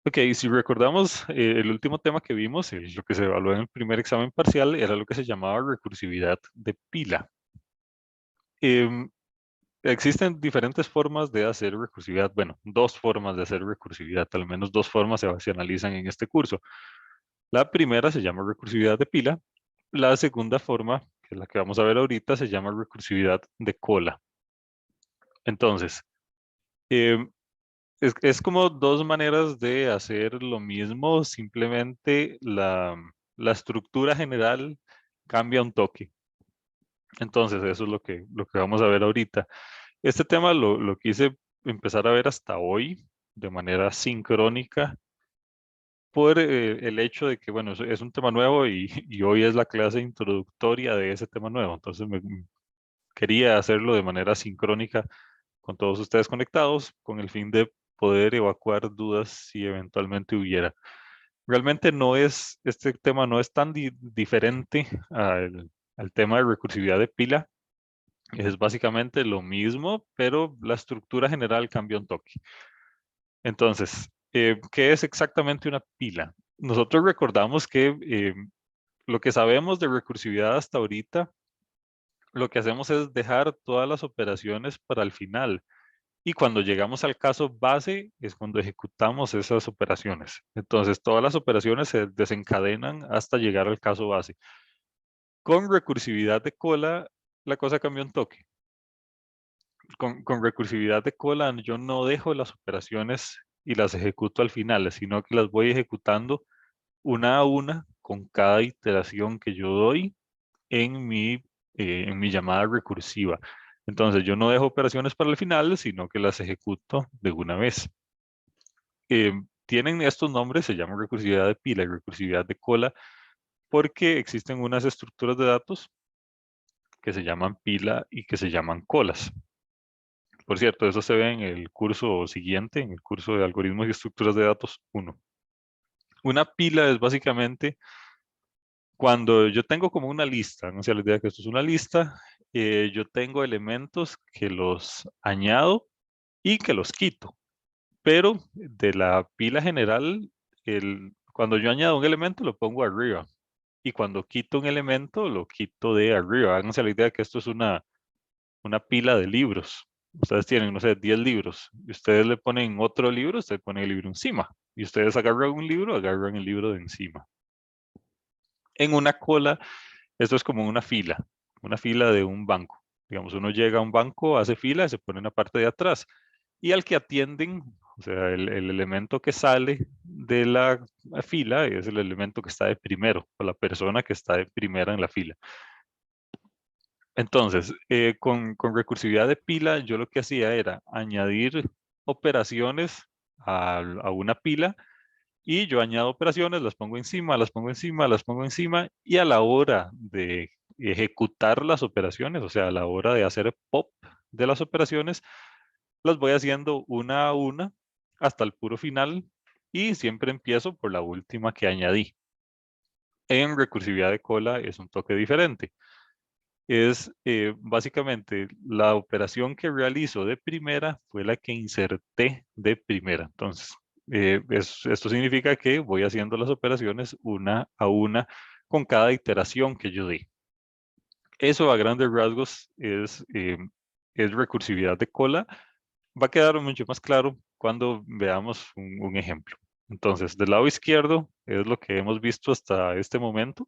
Ok, si recordamos el último tema que vimos, lo que se evaluó en el primer examen parcial, era lo que se llamaba recursividad de pila. Em, Existen diferentes formas de hacer recursividad, bueno, dos formas de hacer recursividad, al menos dos formas se analizan en este curso. La primera se llama recursividad de pila, la segunda forma, que es la que vamos a ver ahorita, se llama recursividad de cola. Entonces, em, es como dos maneras de hacer lo mismo, simplemente la estructura general cambia un toque. Entonces, eso es lo que vamos a ver ahorita. Este tema lo quise empezar a ver hasta hoy de manera sincrónica por el hecho de que, bueno, es un tema nuevo y hoy es la clase introductoria de ese tema nuevo. Entonces, quería hacerlo de manera sincrónica con todos ustedes conectados con el fin de poder evacuar dudas si eventualmente hubiera. Realmente este tema no es tan diferente al tema de recursividad de pila. Es básicamente lo mismo, pero la estructura general cambia un toque. Entonces, ¿qué es exactamente una pila? Nosotros recordamos que lo que sabemos de recursividad hasta ahorita, lo que hacemos es dejar todas las operaciones para el final. Y cuando llegamos al caso base es cuando ejecutamos esas operaciones. Entonces, todas las operaciones se desencadenan hasta llegar al caso base. Con recursividad de cola, la cosa cambia un toque. Con recursividad de cola, yo no dejo las operaciones y las ejecuto al final, sino que las voy ejecutando una a una con cada iteración que yo doy en mi llamada recursiva. Entonces, yo no dejo operaciones para el final, sino que las ejecuto de una vez. Tienen estos nombres, se llaman recursividad de pila y recursividad de cola, porque existen unas estructuras de datos que se llaman pila y que se llaman colas. Por cierto, eso se ve en el curso siguiente, en el curso de algoritmos y estructuras de datos 1. Una pila es básicamente cuando yo tengo como una lista, no sé la idea que esto es una lista, yo tengo elementos que los añado y que los quito. Pero de la pila general, cuando yo añado un elemento lo pongo arriba y cuando quito un elemento lo quito de arriba. Háganse la idea que esto es una pila de libros. Ustedes tienen, no sé, 10 libros y ustedes le ponen otro libro, ustedes ponen el libro encima y ustedes agarran un libro, agarran el libro de encima. En una cola, esto es como una fila de un banco. Digamos, uno llega a un banco, hace fila y se pone en la parte de atrás. Y al que atienden, o sea, el elemento que sale de la fila es el elemento que está de primero, o la persona que está de primera en la fila. Entonces, con recursividad de pila, yo lo que hacía era añadir operaciones a una pila y yo añado operaciones, las pongo encima, las pongo encima, las pongo encima y a la hora de ejecutar las operaciones, o sea, a la hora de hacer pop de las operaciones, las voy haciendo una a una hasta el puro final y siempre empiezo por la última que añadí. En recursividad de cola es un toque diferente. Es básicamente la operación que realizo de primera fue la que inserté de primera. Entonces, esto significa que voy haciendo las operaciones una a una con cada iteración que yo di. Eso a grandes rasgos es recursividad de cola. Va a quedar mucho más claro cuando veamos un ejemplo. Entonces, del lado izquierdo es lo que hemos visto hasta este momento.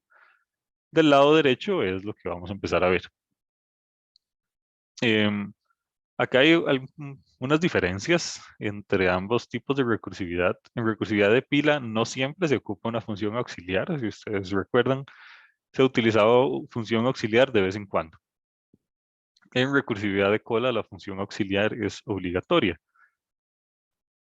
Del lado derecho es lo que vamos a empezar a ver. Em, Acá hay unas diferencias entre ambos tipos de recursividad. En recursividad de pila no siempre se ocupa una función auxiliar. Si ustedes recuerdan, se ha utilizado función auxiliar de vez en cuando. En recursividad de cola la función auxiliar es obligatoria.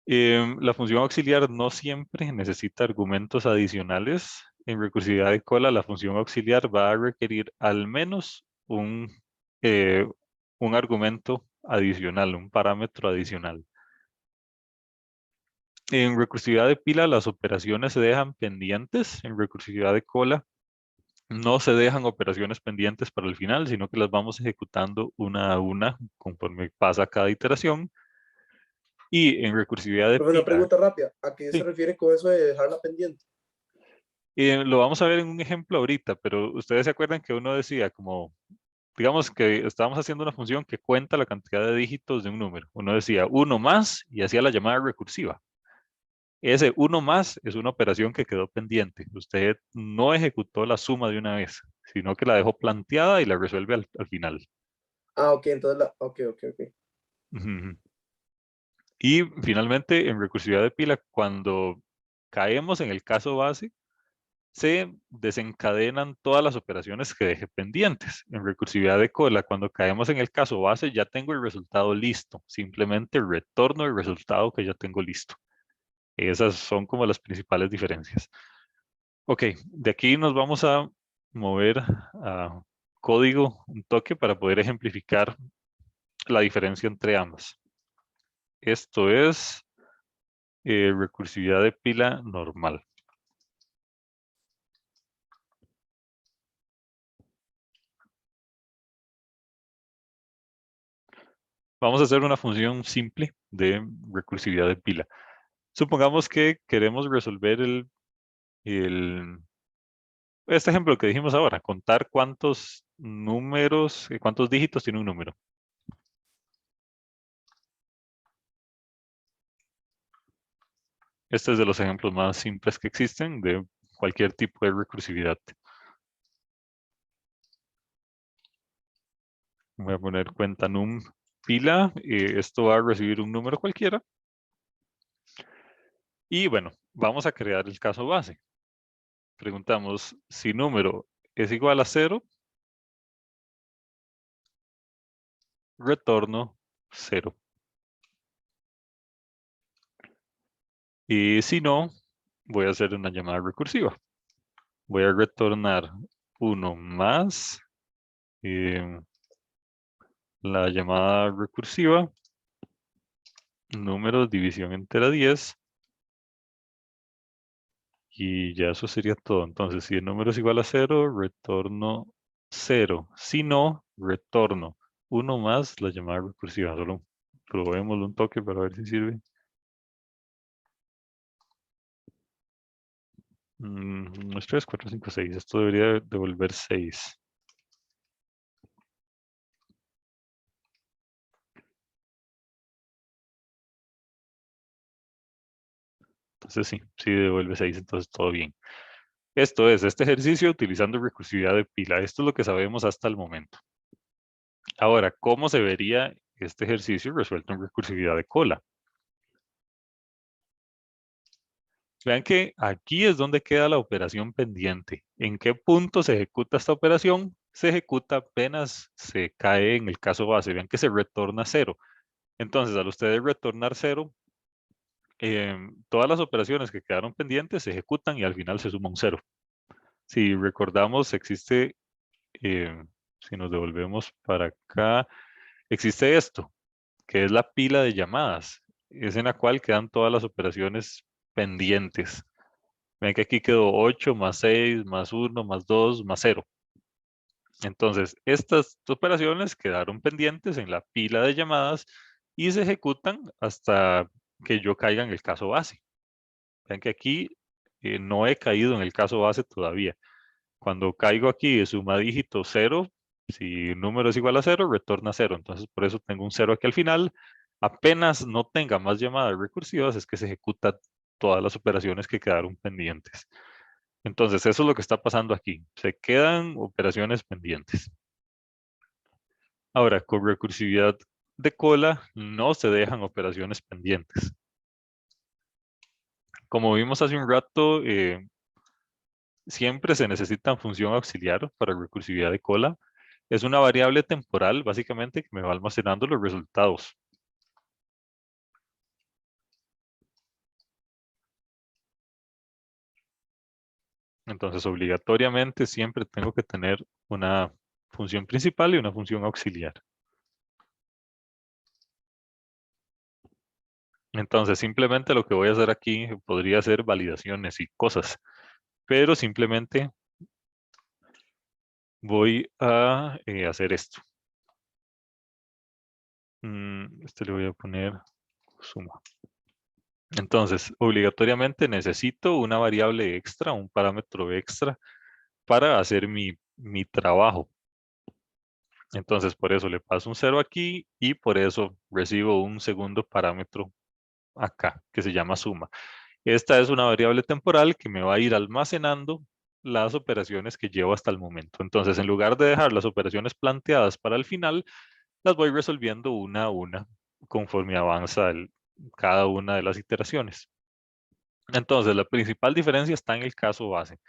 La función auxiliar no siempre necesita argumentos adicionales. En recursividad de cola, la función auxiliar va a requerir al menos eh, un argumento adicional, un parámetro adicional. En recursividad de pila, las operaciones se dejan pendientes. En recursividad de cola, no se dejan operaciones pendientes para el final, sino que las vamos ejecutando una a una conforme pasa cada iteración. Y en recursividad de Pero una pila, pregunta rápida, ¿a qué se sí, refiere con eso de dejarla pendiente? lo vamos a ver en un ejemplo ahorita, pero ustedes se acuerdan que uno decía como, digamos que estábamos haciendo una función que cuenta la cantidad de dígitos de un número. Uno decía uno más y hacía la llamada recursiva. Ese uno más es una operación que quedó pendiente. Usted no ejecutó la suma de una vez, sino que la dejó planteada y la resuelve al final. Ah, ok, entonces ok, ok, ok. Ujú. Y finalmente, en recursividad de pila, cuando caemos en el caso base, se desencadenan todas las operaciones que dejé pendientes. En recursividad de cola, cuando caemos en el caso base, ya tengo el resultado listo. Simplemente retorno el resultado que ya tengo listo. Esas son como las principales diferencias. Ok, de aquí nos vamos a mover a código un toque para poder ejemplificar la diferencia entre ambas. Esto es recursividad de pila normal. Vamos a hacer una función simple de recursividad de pila. Supongamos que queremos resolver este ejemplo que dijimos ahora, contar cuántos números, cuántos dígitos tiene un número. Este es de los ejemplos más simples que existen de cualquier tipo de recursividad. Voy a poner cuenta num pila. Esto va a recibir un número cualquiera. Y bueno, vamos a crear el caso base. Preguntamos si número es igual a 0, retorno 0. Y si no, voy a hacer una llamada recursiva. Voy a retornar 1 más la llamada recursiva, número, división entera 10. Y ya eso sería todo. Entonces, si el número es igual a 0, retorno 0. Si no, retorno 1 más la llamada recursiva. Solo probémoslo un toque para ver si sirve. 3, 4, 5, 6. Esto debería devolver 6. Entonces sí devuelve 6, entonces todo bien. Esto es este ejercicio utilizando recursividad de pila. Esto es lo que sabemos hasta el momento. Ahora, ¿cómo se vería este ejercicio resuelto en recursividad de cola? Vean que aquí es donde queda la operación pendiente. ¿En qué punto se ejecuta esta operación? Se ejecuta apenas se cae en el caso base. Vean que se retorna 0. Entonces, al ustedes retornar 0, todas las operaciones que quedaron pendientes se ejecutan y al final se suma un 0. Si recordamos, existe, si nos devolvemos para acá, existe esto, que es la pila de llamadas. Es en la cual quedan todas las operaciones pendientes. Ven que aquí quedó 8 más 6 más 1 más 2 más 0. Entonces, estas operaciones quedaron pendientes en la pila de llamadas y se ejecutan hasta que yo caiga en el caso base. Ven que aquí no he caído en el caso base todavía. Cuando caigo aquí de suma dígito 0, si el número es igual a 0, retorna 0. Entonces, por eso tengo un 0 aquí al final. Apenas no tenga más llamadas recursivas, es que se ejecutan todas las operaciones que quedaron pendientes. Entonces, eso es lo que está pasando aquí. Se quedan operaciones pendientes. Ahora, con recursividad de cola, no se dejan operaciones pendientes. Como vimos hace un rato, siempre se necesita función auxiliar para recursividad de cola. Es una variable temporal, básicamente, que me va almacenando los resultados. Entonces, obligatoriamente siempre tengo que tener una función principal y una función auxiliar. Entonces, simplemente lo que voy a hacer aquí podría ser validaciones y cosas, pero simplemente voy a hacer esto. Este le voy a poner suma. Entonces, obligatoriamente necesito una variable extra, un parámetro extra para hacer mi trabajo. Entonces, por eso le paso un 0 aquí y por eso recibo un segundo parámetro acá, que se llama suma. Esta es una variable temporal que me va a ir almacenando las operaciones que llevo hasta el momento. Entonces, en lugar de dejar las operaciones planteadas para el final, las voy resolviendo una a una conforme avanza cada una de las iteraciones. Entonces, la principal diferencia está en el caso base.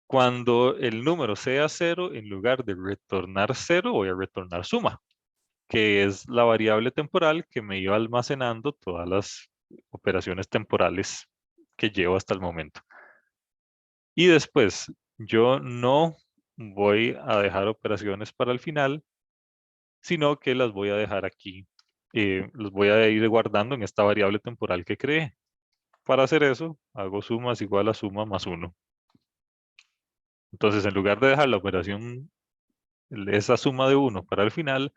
Cuando el número sea 0, en lugar de retornar 0, voy a retornar suma, que es la variable temporal que me iba almacenando todas las operaciones temporales que llevo hasta el momento. Y después, yo no voy a dejar operaciones para el final, sino que las voy a dejar aquí. Los voy a ir guardando en esta variable temporal que creé. Para hacer eso, hago sumas igual a suma más 1. Entonces, en lugar de dejar la operación, esa suma de 1 para el final,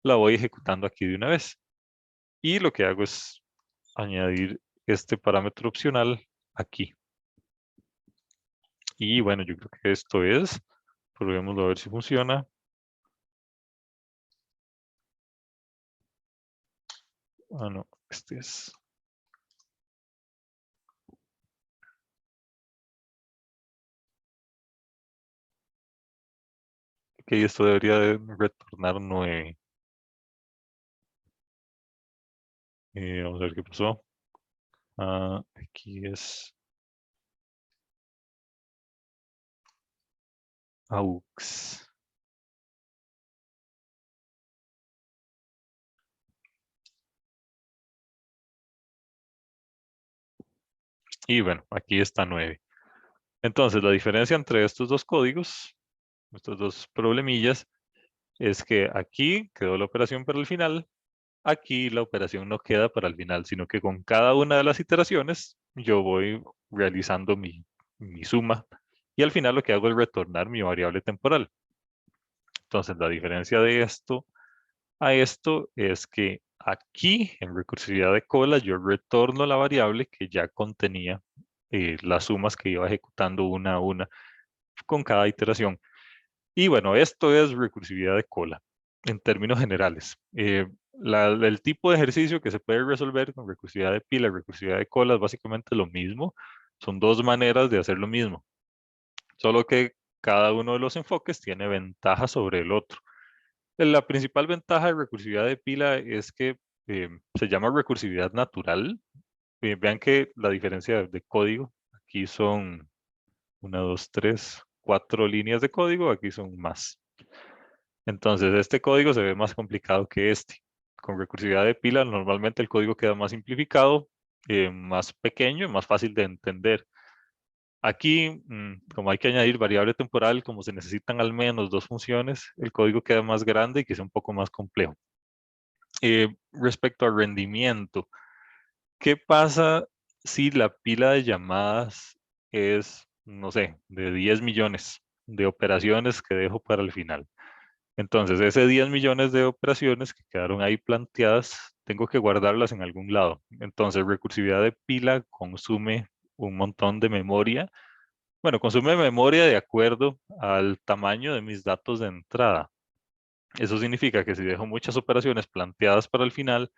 la voy ejecutando aquí de una vez. Y lo que hago es añadir este parámetro opcional aquí. Y bueno, yo creo que esto es. Probémoslo a ver si funciona. Ah, no, este es. Ok, esto debería de retornar 9. Vamos a ver qué pasó. Aquí es AUX. Y bueno, aquí está 9. Entonces, la diferencia entre estos dos códigos, estos dos problemillas, es que aquí quedó la operación para el final, aquí la operación no queda para el final, sino que con cada una de las iteraciones yo voy realizando mi suma y al final lo que hago es retornar mi variable temporal. Entonces, la diferencia de esto a esto es que aquí en recursividad de cola yo retorno la variable que ya contenía las sumas que iba ejecutando una a una con cada iteración. Y bueno, esto es recursividad de cola en términos generales. El tipo de ejercicio que se puede resolver con recursividad de pila y recursividad de cola es básicamente lo mismo. Son dos maneras de hacer lo mismo, solo que cada uno de los enfoques tiene ventaja sobre el otro. La principal ventaja de recursividad de pila es que se llama recursividad natural. Vean que la diferencia de código, aquí son 1, 2, 3, 4 líneas de código, aquí son más. Entonces, este código se ve más complicado que este. Con recursividad de pila, normalmente el código queda más simplificado, más pequeño, más fácil de entender. Aquí, como hay que añadir variable temporal, como se necesitan al menos dos funciones, el código queda más grande y quizá un poco más complejo. Respecto al rendimiento, ¿qué pasa si la pila de llamadas es, no sé, de 10 millones de operaciones que dejo para el final? Entonces, ese 10 millones de operaciones que quedaron ahí planteadas, tengo que guardarlas en algún lado. Entonces, recursividad de pila consume un montón de memoria. Bueno, consume memoria de acuerdo al tamaño de mis datos de entrada. Eso significa que si dejo muchas operaciones planteadas para el final,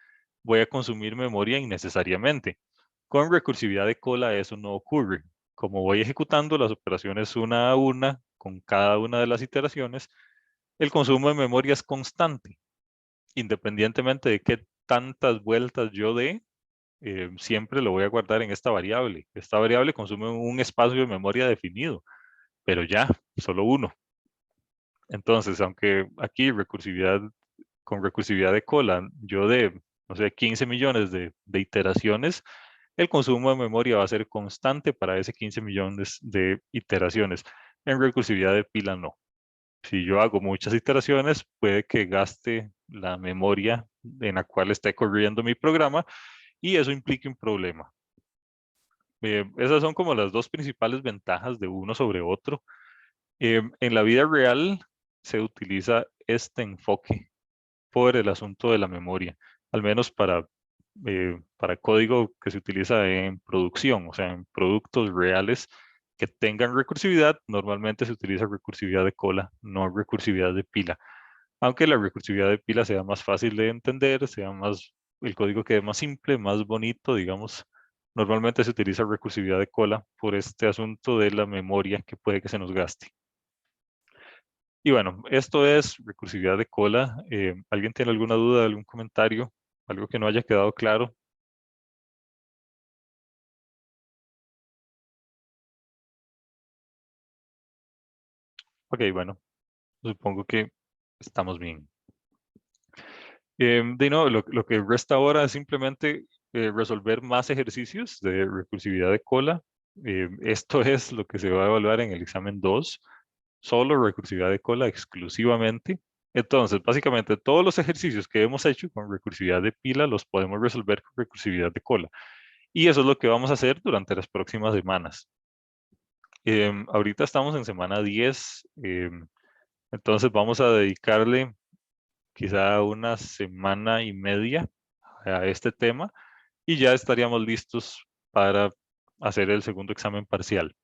voy a consumir memoria innecesariamente. Con recursividad de cola eso no ocurre. Como voy ejecutando las operaciones una a una con cada una de las iteraciones, el consumo de memoria es constante. Independientemente de qué tantas vueltas yo dé, siempre lo voy a guardar en esta variable. Esta variable consume un espacio de memoria definido, pero ya, solo uno. Entonces, aunque aquí con recursividad de cola, yo de, no sé, 15 millones de iteraciones, el consumo de memoria va a ser constante para ese 15 millones de iteraciones. En recursividad de pila no. Si yo hago muchas iteraciones, puede que gaste la memoria en la cual esté corriendo mi programa y eso implique un problema. Esas son como las dos principales ventajas de uno sobre otro. En la vida real se utiliza este enfoque por el asunto de la memoria, al menos para para código que se utiliza en producción, o sea, en productos reales que tengan recursividad, normalmente se utiliza recursividad de cola, no recursividad de pila. Aunque la recursividad de pila sea más fácil de entender, sea más, el código quede más simple, más bonito, digamos, normalmente se utiliza recursividad de cola por este asunto de la memoria que puede que se nos gaste. Y bueno, esto es recursividad de cola. ¿Alguien tiene alguna duda, algún comentario, algo que no haya quedado claro? Ok, bueno, supongo que estamos bien. De nuevo, lo que resta ahora es simplemente resolver más ejercicios de recursividad de cola. Esto es lo que se va a evaluar en el examen 2, solo recursividad de cola exclusivamente. Entonces, básicamente todos los ejercicios que hemos hecho con recursividad de pila los podemos resolver con recursividad de cola. Y eso es lo que vamos a hacer durante las próximas semanas. Ahorita estamos en semana 10, entonces vamos a dedicarle quizá una semana y media a este tema y ya estaríamos listos para hacer el segundo examen parcial.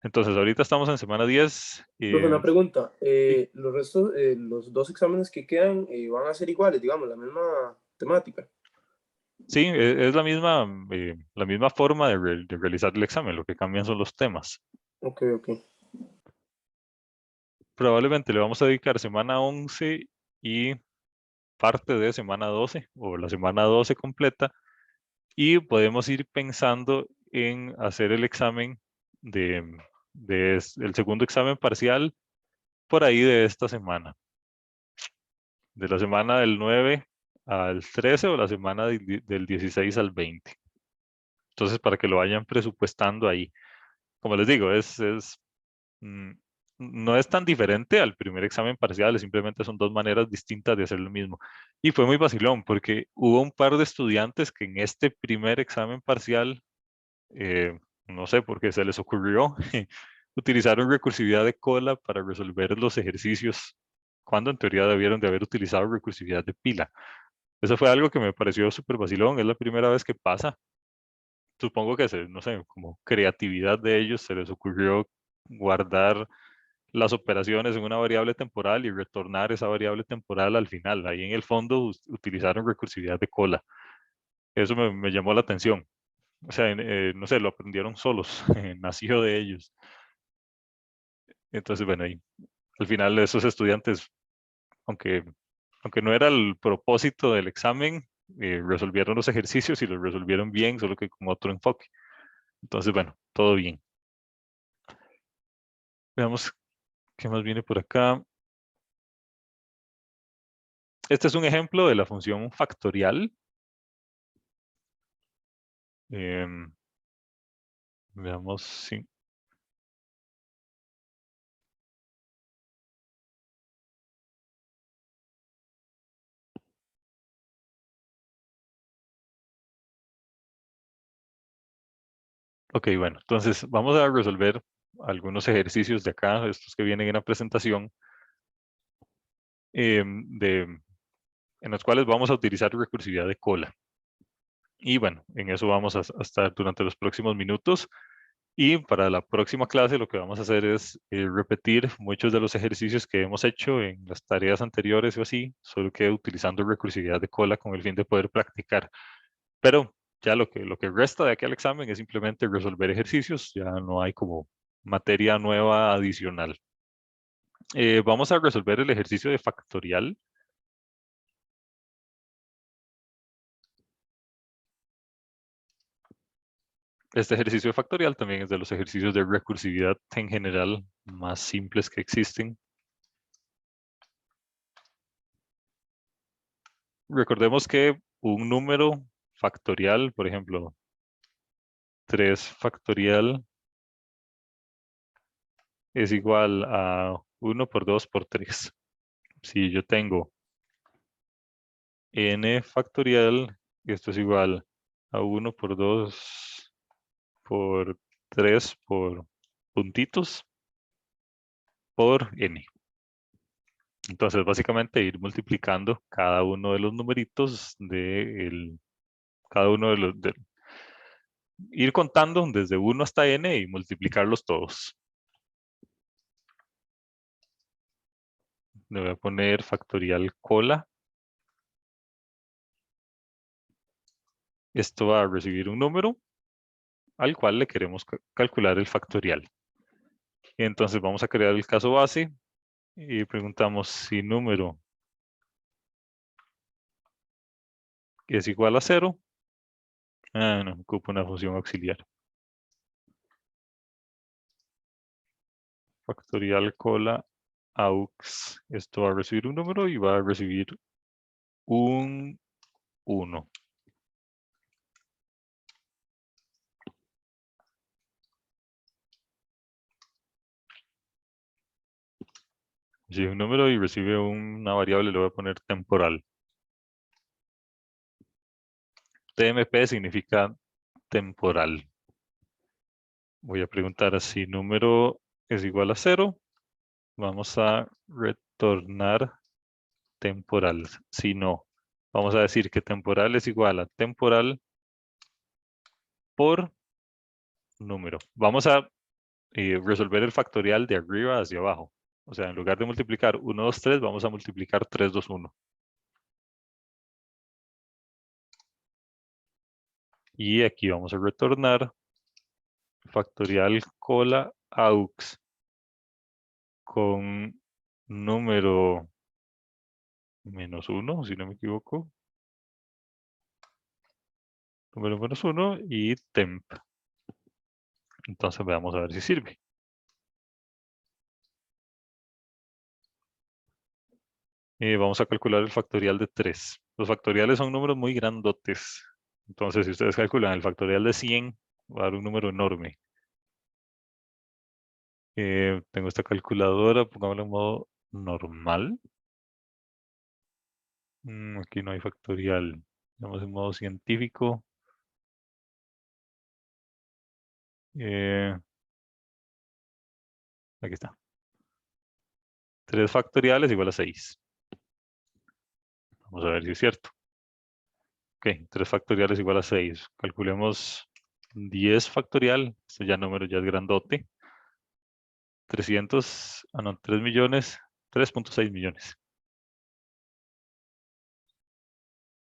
Entonces, ahorita estamos en semana 10. Profe, una pregunta. Sí, Los restos, los dos exámenes que quedan van a ser iguales, digamos, la misma temática. sí, es la misma forma de realizar el examen, lo que cambian son los temas. Ok, ok. Probablemente le vamos a dedicar semana 11 y parte de semana 12 o la semana 12 completa y podemos ir pensando en hacer el examen el segundo examen parcial por ahí de esta semana, de la semana del 9 al 13 o la semana del 16 al 20. Entonces, para que lo vayan presupuestando ahí. Como les digo, mm, no es tan diferente al primer examen parcial, simplemente son dos maneras distintas de hacer lo mismo. Y fue muy vacilón porque hubo un par de estudiantes que en este primer examen parcial, no sé por qué se les ocurrió, utilizaron recursividad de cola para resolver los ejercicios, cuando en teoría debieron de haber utilizado recursividad de pila. Eso fue algo que me pareció súper vacilón, es la primera vez que pasa. Supongo que, no sé, como creatividad de ellos, se les ocurrió guardar las operaciones en una variable temporal y retornar esa variable temporal al final. Ahí en el fondo utilizaron recursividad de cola. Eso me llamó la atención. O sea, no sé, lo aprendieron solos, nació de ellos. Entonces, bueno, ahí, al final esos estudiantes, aunque, aunque no era el propósito del examen, resolvieron los ejercicios y los resolvieron bien, solo que con otro enfoque. Entonces, bueno, todo bien. Veamos qué más viene por acá. Este es un ejemplo de la función factorial. Em, Veamos si... Ok, bueno, entonces vamos a resolver algunos ejercicios de acá, estos que vienen en la presentación, en los cuales vamos a utilizar recursividad de cola. Y bueno, en eso vamos a estar durante los próximos minutos. Y para la próxima clase lo que vamos a hacer es repetir muchos de los ejercicios que hemos hecho en las tareas anteriores o así, solo que utilizando recursividad de cola con el fin de poder practicar. Pero ya lo que resta de aquí al examen es simplemente resolver ejercicios, ya no hay como materia nueva adicional. Vamos a resolver el ejercicio de factorial. Este ejercicio de factorial también es de los ejercicios de recursividad en general más simples que existen. Recordemos que un número factorial, por ejemplo, 3 factorial es igual a 1 por 2 por 3. Si yo tengo n factorial, esto es igual a 1 por 2 por 3 por puntitos por n. Entonces, básicamente ir multiplicando cada uno de los numeritos cada uno ir contando desde 1 hasta n y multiplicarlos todos. Le voy a poner factorial cola. Esto va a recibir un número al cual le queremos calcular el factorial. Y entonces vamos a crear el caso base y preguntamos si número es igual a 0. No, ocupa una función auxiliar. Factorial cola aux. Esto va a recibir un número y va a recibir un 1. Recibe un número y recibe una variable, le voy a poner temporal. TMP significa temporal. Voy a preguntar si número es igual a 0. Vamos a retornar temporal. Si no, vamos a decir que temporal es igual a temporal por número. Vamos a resolver el factorial de arriba hacia abajo. O sea, en lugar de multiplicar 1, 2, 3, vamos a multiplicar 3, 2, 1. Y aquí vamos a retornar factorial cola aux con número menos 1, si no me equivoco. Número menos 1 y temp. Entonces vamos a ver si sirve. Vamos a calcular el factorial de 3. Los factoriales son números muy grandotes. Entonces, si ustedes calculan el factorial de 100, va a dar un número enorme. Tengo esta calculadora, pongámosla en modo normal. Aquí no hay factorial. Vamos en modo científico. Aquí está. 3 factoriales igual a 6. Vamos a ver si es cierto. Ok, 3 factoriales igual a 6. Calculemos 10 factorial. Este número ya es grandote. 300, no, 3 millones, 3.6 millones.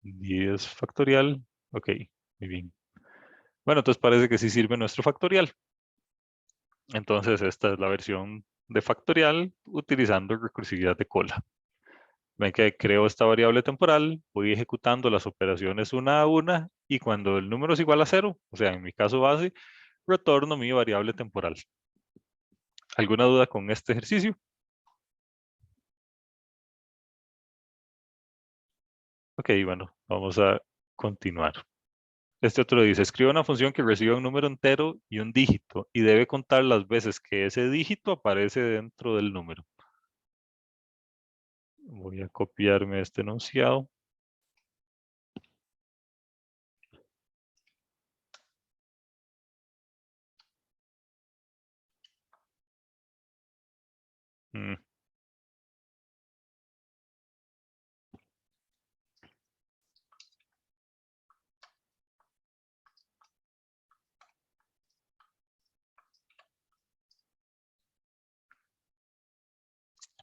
10 factorial. Ok, muy bien. Bueno, entonces parece que sí sirve nuestro factorial. Entonces esta es la versión de factorial utilizando recursividad de cola. Ven que creo esta variable temporal, voy ejecutando las operaciones una a una y cuando el número es igual a 0, o sea, en mi caso base, retorno mi variable temporal. ¿Alguna duda con este ejercicio? Ok, bueno, vamos a continuar. Este otro dice, escribe una función que reciba un número entero y un dígito y debe contar las veces que ese dígito aparece dentro del número. Voy a copiarme este enunciado. Mm,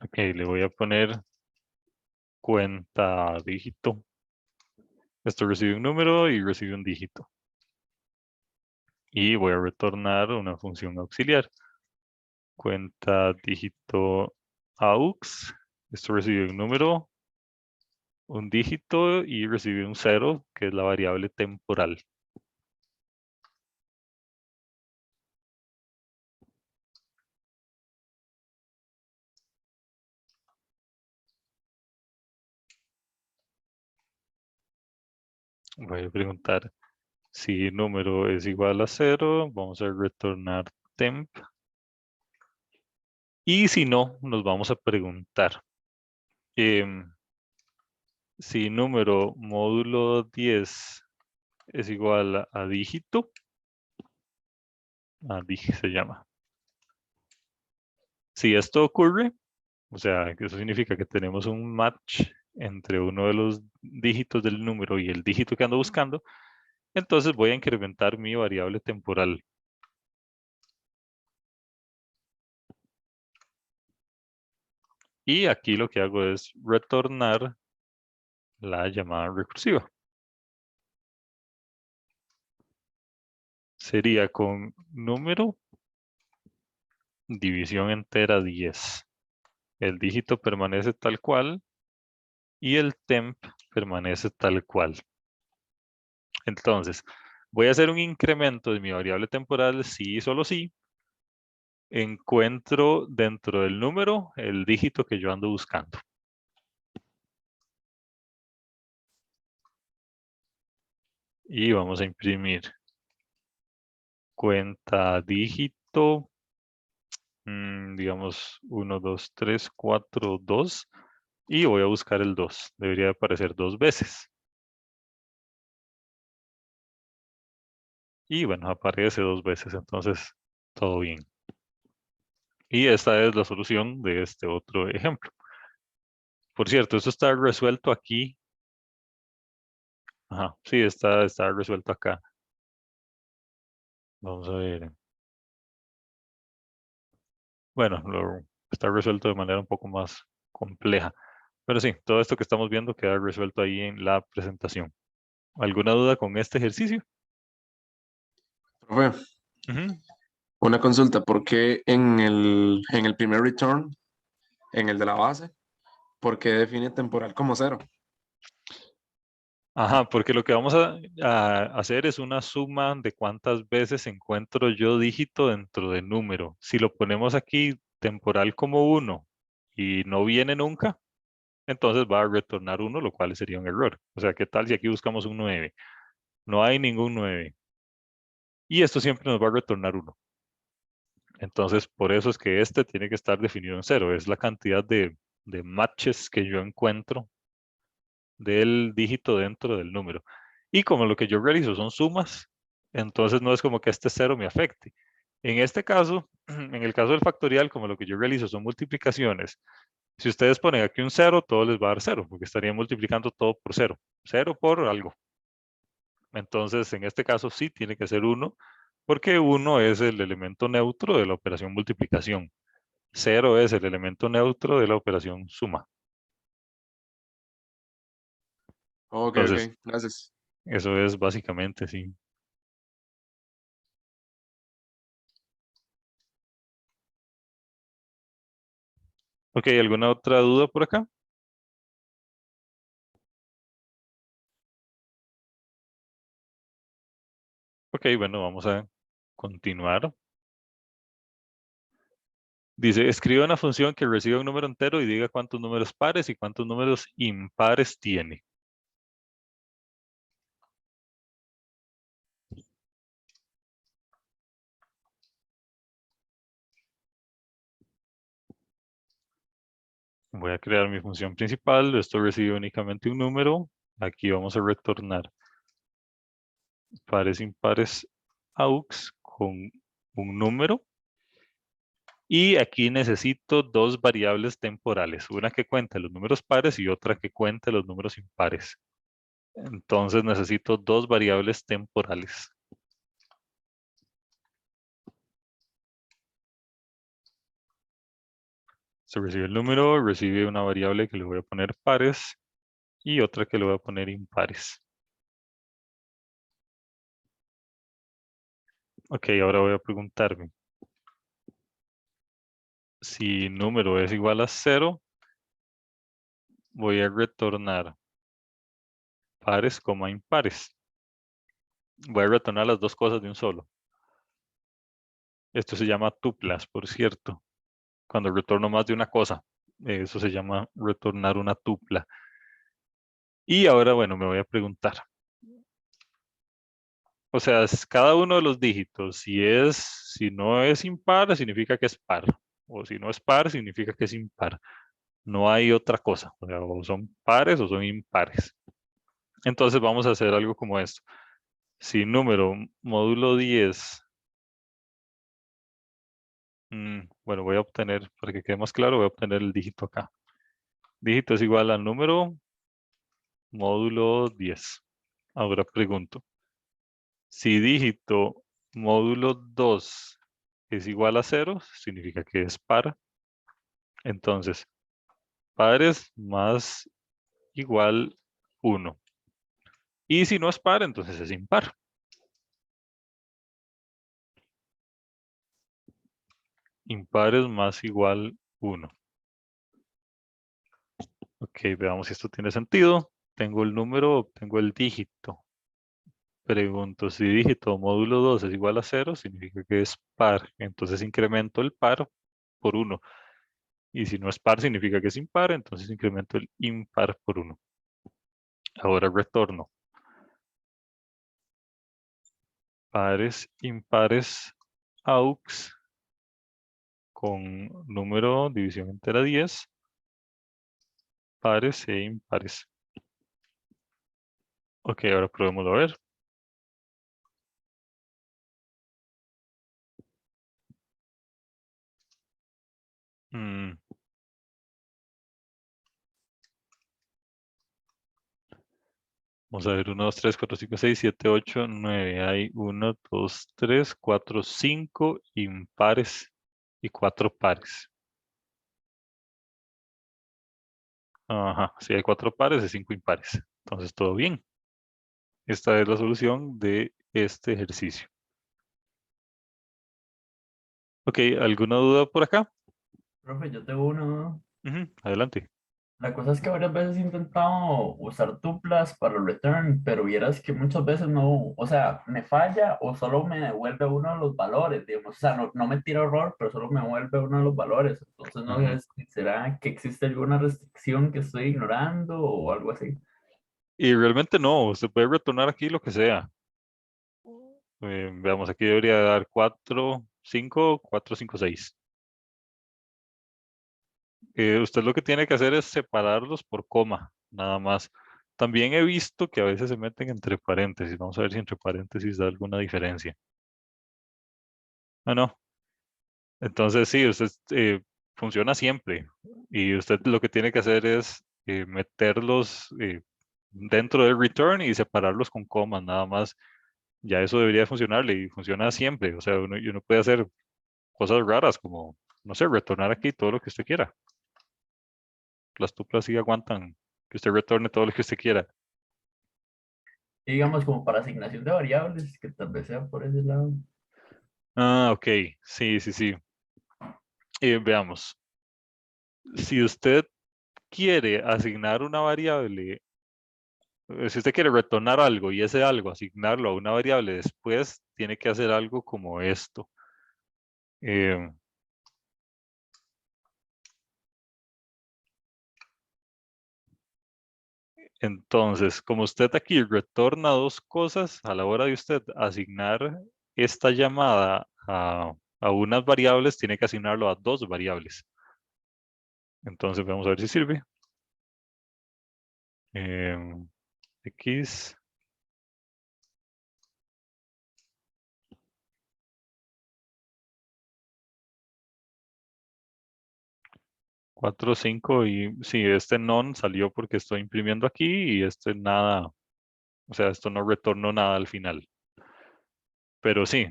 Ok, le voy a poner cuenta dígito. Esto recibe un número y recibe un dígito. Y voy a retornar una función auxiliar. Cuenta dígito aux. Esto recibe un número, un dígito y recibe un 0, que es la variable temporal. Voy a preguntar si número es igual a 0. Vamos a retornar temp. Y si no, nos vamos a preguntar si número módulo 10 es igual a dígito. Dij se llama. Si esto ocurre, O sea, que eso significa que tenemos un match entre uno de los dígitos del número y el dígito que ando buscando. Entonces voy a incrementar mi variable temporal. Y aquí lo que hago es retornar la llamada recursiva. Sería con número, división entera 10. El dígito permanece tal cual y el temp permanece tal cual. Entonces, voy a hacer un incremento de mi variable temporal si y solo si encuentro dentro del número el dígito que yo ando buscando. Y vamos a imprimir cuenta dígito, digamos 1, 2, 3, 4, 2. Y voy a buscar el 2. Debería aparecer 2 veces. Y bueno, aparece 2 veces, entonces todo bien. Y esta es la solución de este otro ejemplo. Por cierto, esto está resuelto aquí. Ajá, sí, está resuelto acá. Vamos a ver. Bueno, está resuelto de manera un poco más compleja. Pero sí, todo esto que estamos viendo queda resuelto ahí en la presentación. ¿Alguna duda con este ejercicio? Profe, Ujú. una consulta, ¿por qué en el primer return, en el de la base, por qué define temporal como 0? Ajá, porque lo que vamos a hacer es una suma de cuántas veces encuentro yo dígito dentro de número. Si lo ponemos aquí temporal como 1 y no viene nunca, entonces va a retornar 1, lo cual sería un error. O sea, ¿qué tal si aquí buscamos un 9? No hay ningún 9. Y esto siempre nos va a retornar 1. Entonces, por eso es que este tiene que estar definido en 0. Es la cantidad de matches que yo encuentro del dígito dentro del número. Y como lo que yo realizo son sumas, entonces no es como que este 0 me afecte. En este caso, en el caso del factorial, como lo que yo realizo son multiplicaciones, si ustedes ponen aquí un 0, todo les va a dar 0, porque estarían multiplicando todo por 0. 0 por algo. Entonces, en este caso sí tiene que ser 1, porque 1 es el elemento neutro de la operación multiplicación. 0 es el elemento neutro de la operación suma. Ok, Entonces, ok, gracias. eso es básicamente, sí. Ok, ¿alguna otra duda por acá? Ok, bueno, vamos a continuar. Dice, escribe una función que reciba un número entero y diga cuántos números pares y cuántos números impares tiene. Voy a crear mi función principal. Esto recibe únicamente un número. Aquí vamos a retornar pares impares aux con un número. Y aquí necesito dos variables temporales, una que cuente los números pares y otra que cuente los números impares. Entonces necesito dos variables temporales. Se recibe el número, recibe una variable que le voy a poner pares y otra que le voy a poner impares. Ok, ahora voy a preguntarme. Si número es igual a 0, voy a retornar pares, impares. Voy a retornar las dos cosas de un solo. Esto se llama tuplas, por cierto. Cuando retorno más de una cosa, eso se llama retornar una tupla. Y ahora, bueno, me voy a preguntar. O sea, cada uno de los dígitos, si no es impar, significa que es par. O si no es par, significa que es impar. No hay otra cosa. O sea, o son pares o son impares. Entonces vamos a hacer algo como esto. Si número módulo 10 Bueno, voy a obtener, para que quede más claro, voy a obtener el dígito acá. Dígito es igual al número módulo 10. Ahora pregunto, si dígito módulo 2 es igual a 0, significa que es par. Entonces, pares más igual 1. Y si no es par, entonces es impar. Impar es más igual 1. Ok, veamos si esto tiene sentido. Tengo el número, tengo el dígito. Pregunto, si dígito módulo 2 es igual a 0, significa que es par. Entonces incremento el par por 1. Y si no es par, significa que es impar. Entonces incremento el impar por 1. Ahora retorno. Pares, impares, aux con número división entera 10. Pares e impares. Ok, ahora probémoslo a ver. Mm, Vamos a ver, 1, 2, 3, 4, 5, 6, 7, 8, 9. Hay 1, 2, 3, 4, 5 impares y 4 pares. Ajá, si hay 4 pares y 5 impares. Entonces, todo bien. Esta es la solución de este ejercicio. Ok, ¿alguna duda por acá? Profe, yo tengo uno. Adelante. La cosa es que varias veces he intentado usar tuplas para el return, pero vieras que muchas veces no, o sea, me falla o solo me devuelve uno de los valores, digamos, o sea, no me tira error, pero solo me devuelve uno de los valores. Entonces no Ujú. sé si será que existe alguna restricción que estoy ignorando o algo así. Y realmente no, usted puede retornar aquí lo que sea. Veamos, aquí debería dar 4, 5, 4, 5, 6. Usted lo que tiene que hacer es separarlos por coma, nada más. También he visto que a veces se meten entre paréntesis. Vamos a ver si entre paréntesis da alguna diferencia. Ah, no. Entonces sí, usted funciona siempre. Y usted lo que tiene que hacer es meterlos dentro del return y separarlos con comas, nada más. Ya eso debería funcionarle y funciona siempre. O sea, uno puede hacer cosas raras como, no sé, retornar aquí todo lo que usted quiera. Las tuplas sí aguantan que usted retorne todo lo que usted quiera. Y digamos, como para asignación de variables, que tal vez sea por ese lado. Ah, ok. Sí, sí, sí. Veamos. Si usted quiere asignar una variable, si usted quiere retornar algo y ese algo asignarlo a una variable después, tiene que hacer algo como esto. Eh, entonces, como usted aquí retorna dos cosas, a la hora de usted asignar esta llamada a unas variables, tiene que asignarlo a dos variables. Entonces, vamos a ver si sirve. X 4, 5 y sí, este non salió porque estoy imprimiendo aquí y este nada, o sea, esto no retornó nada al final. Pero sí,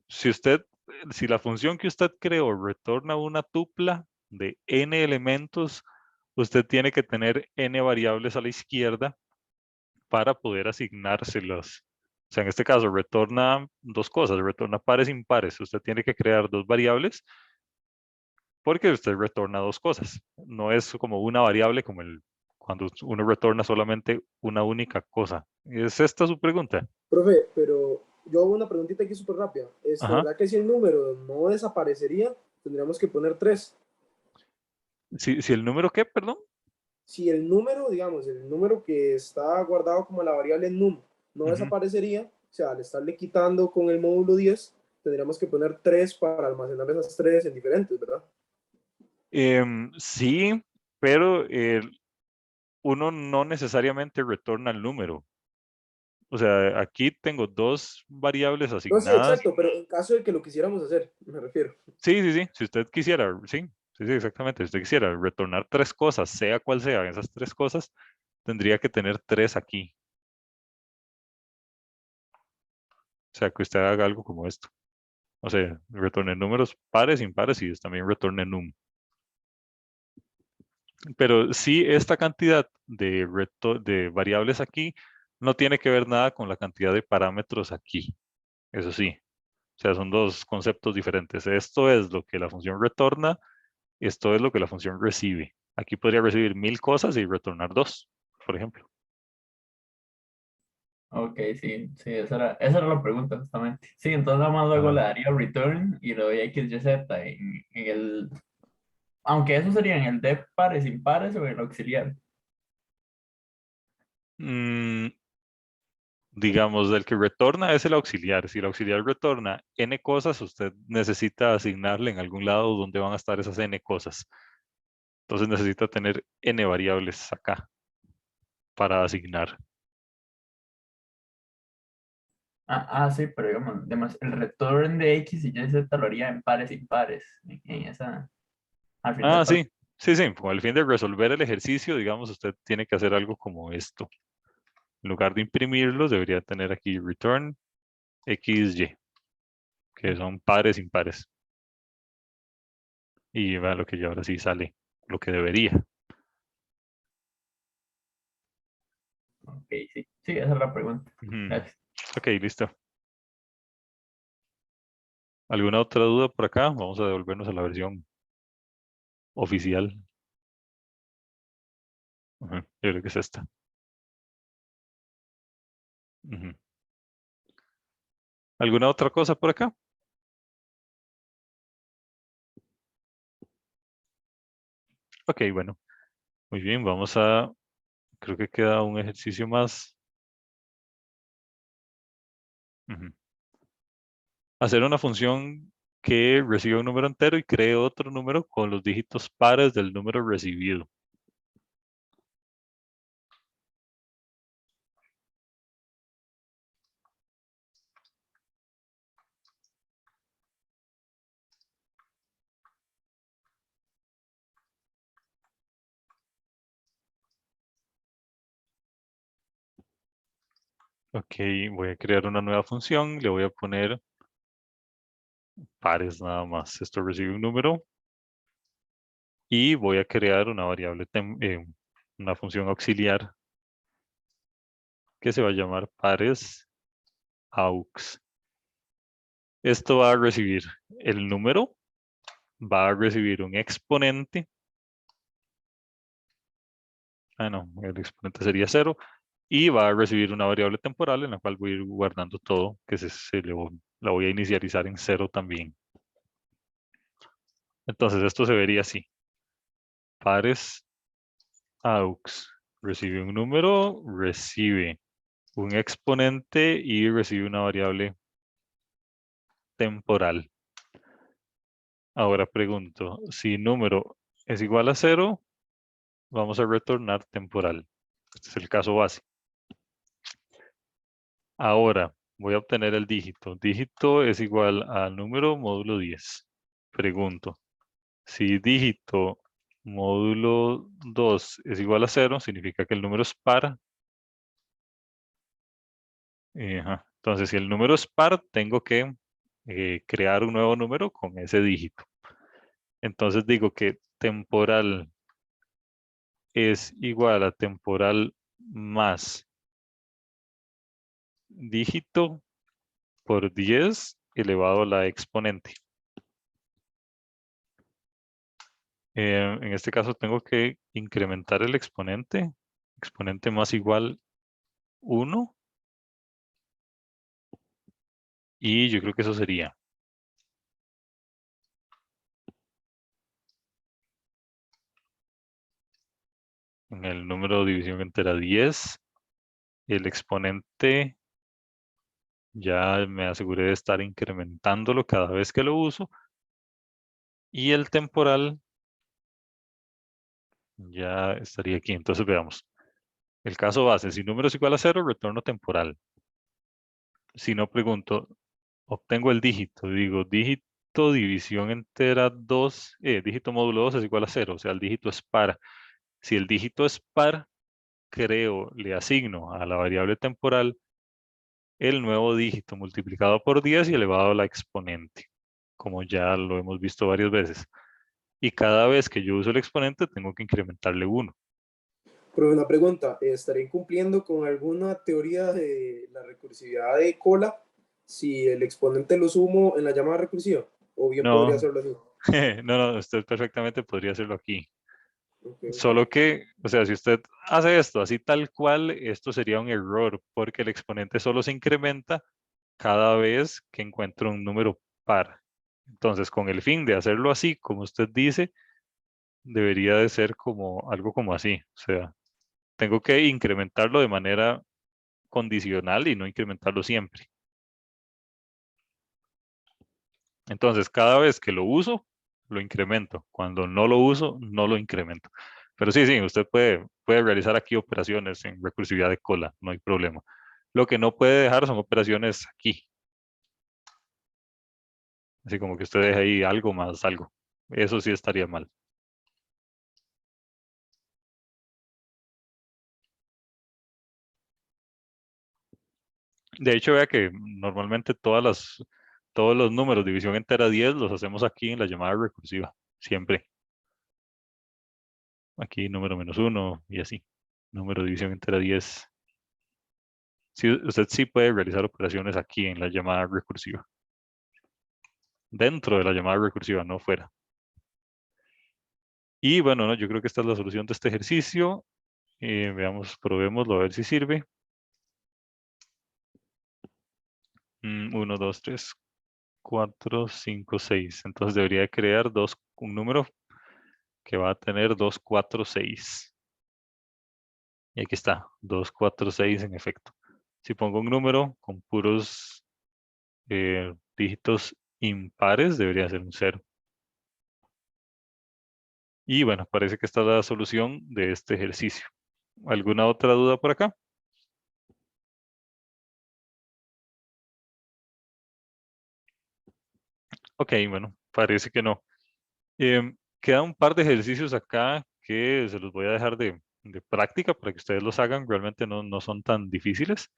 si la función que usted creó retorna una tupla de n elementos, usted tiene que tener n variables a la izquierda para poder asignárselas. O sea, en este caso retorna dos cosas, retorna pares e impares. Usted tiene que crear dos variables porque usted retorna dos cosas. No es como una variable como cuando uno retorna solamente una única cosa. ¿Es esta su pregunta? Profe, pero yo hago una preguntita aquí súper rápida. Ajá. ¿Verdad que si el número no desaparecería, tendríamos que poner 3? Si el número qué, perdón. Si el número, digamos, el número que está guardado como la variable num no Ujú. desaparecería, o sea, al estarle quitando con el módulo 10, tendríamos que poner 3 para almacenar esas 3 en diferentes, ¿verdad? Sí, pero uno no necesariamente retorna el número. O sea, aquí tengo dos variables No, sí, asignadas. exacto, pero en caso de que lo quisiéramos hacer, me refiero. Sí, sí, sí. Si usted quisiera, sí, sí, sí, exactamente. Si usted quisiera retornar tres cosas, sea cual sea esas tres cosas, tendría que tener tres aquí. O sea, que usted haga algo como esto. O sea, retorne números pares, impares y también retorne num. Pero sí, esta cantidad de variables aquí no tiene que ver nada con la cantidad de parámetros aquí. Eso sí. O sea, son dos conceptos diferentes. Esto es lo que la función retorna, esto es lo que la función recibe. Aquí podría recibir 1000 cosas y retornar 2, por ejemplo. Ok, sí, sí, esa era la pregunta justamente. Sí, entonces nada más luego le Ajá. daría return y le doy XYZ en el, aunque eso sería en el def pares, impares o en el auxiliar. Mm, digamos, el que retorna es el auxiliar. Si el auxiliar retorna n cosas, usted necesita asignarle en algún lado donde van a estar esas n cosas. Entonces necesita tener n variables acá para asignar. Sí, pero digamos, el return de X y Y Z lo haría en pares impares. En esa, al fin de Ah, cuentas. sí, sí, sí. Con el fin de resolver el ejercicio, digamos, usted tiene que hacer algo como esto. En lugar de imprimirlos, debería tener aquí return XY, que son pares impares. Y vea lo que ya ahora sí sale, lo que debería. Ok, sí, sí, esa es la pregunta. Ujú. Gracias. Ok, listo. ¿Alguna otra duda por acá? Vamos a devolvernos a la versión oficial. Ujú, yo creo que es esta. Ujú. ¿Alguna otra cosa por acá? Ok, bueno. Muy bien, creo que queda un ejercicio más. Ujú. Hacer una función que recibe un número entero y cree otro número con los dígitos pares del número recibido. Ok, voy a crear una nueva función. Le voy a poner pares nada más. Esto recibe un número y voy a crear una variable, una función auxiliar que se va a llamar pares aux. Esto va a recibir el número, va a recibir un exponente. Ah, no, el exponente sería 0 y va a recibir una variable temporal en la cual voy a ir guardando todo, que la voy a inicializar en 0 también. Entonces esto se vería así. Pares aux recibe un número, recibe un exponente y recibe una variable temporal. Ahora pregunto, si número es igual a 0, vamos a retornar temporal. Este es el caso base. Ahora voy a obtener el dígito. Dígito es igual al número módulo 10. Pregunto, si dígito módulo 2 es igual a 0, significa que el número es par. Ajá. Entonces, si el número es par, tengo que crear un nuevo número con ese dígito. Entonces digo que temporal es igual a temporal más dígito por 10 elevado a la exponente. En este caso tengo que incrementar el exponente. Exponente más igual 1. Y yo creo que eso sería. En el número de división entera 10. El exponente ya me aseguré de estar incrementándolo cada vez que lo uso. Y el temporal ya estaría aquí. Entonces veamos. El caso base, si número es igual a 0, retorno temporal. si no pregunto, obtengo el dígito, digo, dígito división entera 2, dígito módulo 2 es igual a 0, o sea, el dígito es par. Si el dígito es par, le asigno a la variable temporal el nuevo dígito multiplicado por 10 y elevado a la exponente, como ya lo hemos visto varias veces. Y cada vez que yo uso el exponente, tengo que incrementarle 1. Pero una pregunta, ¿estaré incumpliendo con alguna teoría de la recursividad de cola si el exponente lo sumo en la llamada recursiva? ¿O bien podría No, hacerlo así? no, usted perfectamente podría hacerlo aquí. Okay. Solo que, o sea, si usted hace esto así tal cual, esto sería un error, porque el exponente solo se incrementa cada vez que encuentro un número par. Entonces, con el fin de hacerlo así, como usted dice, debería de ser como algo como así. O sea, tengo que incrementarlo de manera condicional y no incrementarlo siempre. Entonces, cada vez que lo uso, lo incremento. Cuando no lo uso, no lo incremento. Pero sí, usted puede realizar aquí operaciones en recursividad de cola, no hay problema. Lo que no puede dejar son operaciones aquí. Así como que usted deja ahí algo más algo. Eso sí estaría mal. De hecho, vea que normalmente todos los números de división entera 10 los hacemos aquí en la llamada recursiva. Siempre. Aquí número -1 y así. Número de división entera 10. Sí, usted sí puede realizar operaciones aquí en la llamada recursiva. Dentro de la llamada recursiva, no fuera. Y bueno, no, yo creo que esta es la solución de este ejercicio. Veamos, probémoslo a ver si sirve. 1, 2, 3, 4, 5, 6. Entonces debería de crear un número que va a tener 2, 4, 6. Y aquí está, 2, 4, 6 en efecto. Si pongo un número con puros dígitos impares, debería ser un 0. Y bueno, parece que esta es la solución de este ejercicio. ¿Alguna otra duda por acá? Ok, bueno, parece que no. Quedan un par de ejercicios acá que se los voy a dejar de práctica para que ustedes los hagan. Realmente no son tan difíciles.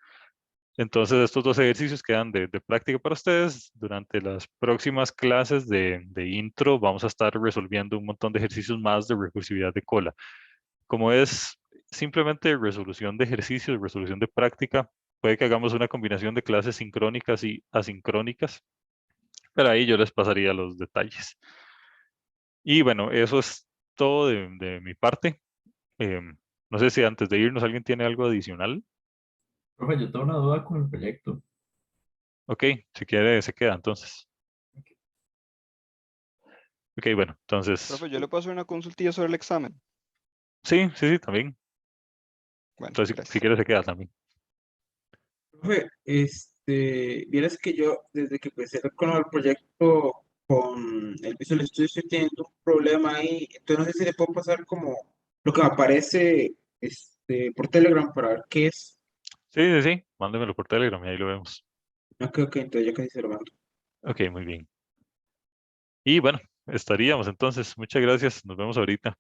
Entonces, estos 2 ejercicios quedan de práctica para ustedes. Durante las próximas clases de intro vamos a estar resolviendo un montón de ejercicios más de recursividad de cola. Como es simplemente resolución de ejercicios, resolución de práctica, puede que hagamos una combinación de clases sincrónicas y asincrónicas, pero ahí yo les pasaría los detalles. Y bueno, eso es todo de mi parte. No sé si antes de irnos alguien tiene algo adicional. Profe, yo tengo una duda con el proyecto. Ok, si quiere se queda entonces. Ok, bueno, entonces, Profe, yo le puedo hacer una consultilla sobre el examen. sí, también. Bueno, Entonces, si gracias. quiere se queda también. Profe, vieras que yo, desde que empecé con el proyecto con el Visual Studio, estoy teniendo un problema ahí. Entonces, no sé si le puedo pasar como lo que me aparece por Telegram para ver qué es. Sí, mándemelo por Telegram y ahí lo vemos. Ok, entonces ya casi se lo mando. Ok, muy bien. Y bueno, estaríamos entonces. Muchas gracias. Nos vemos ahorita.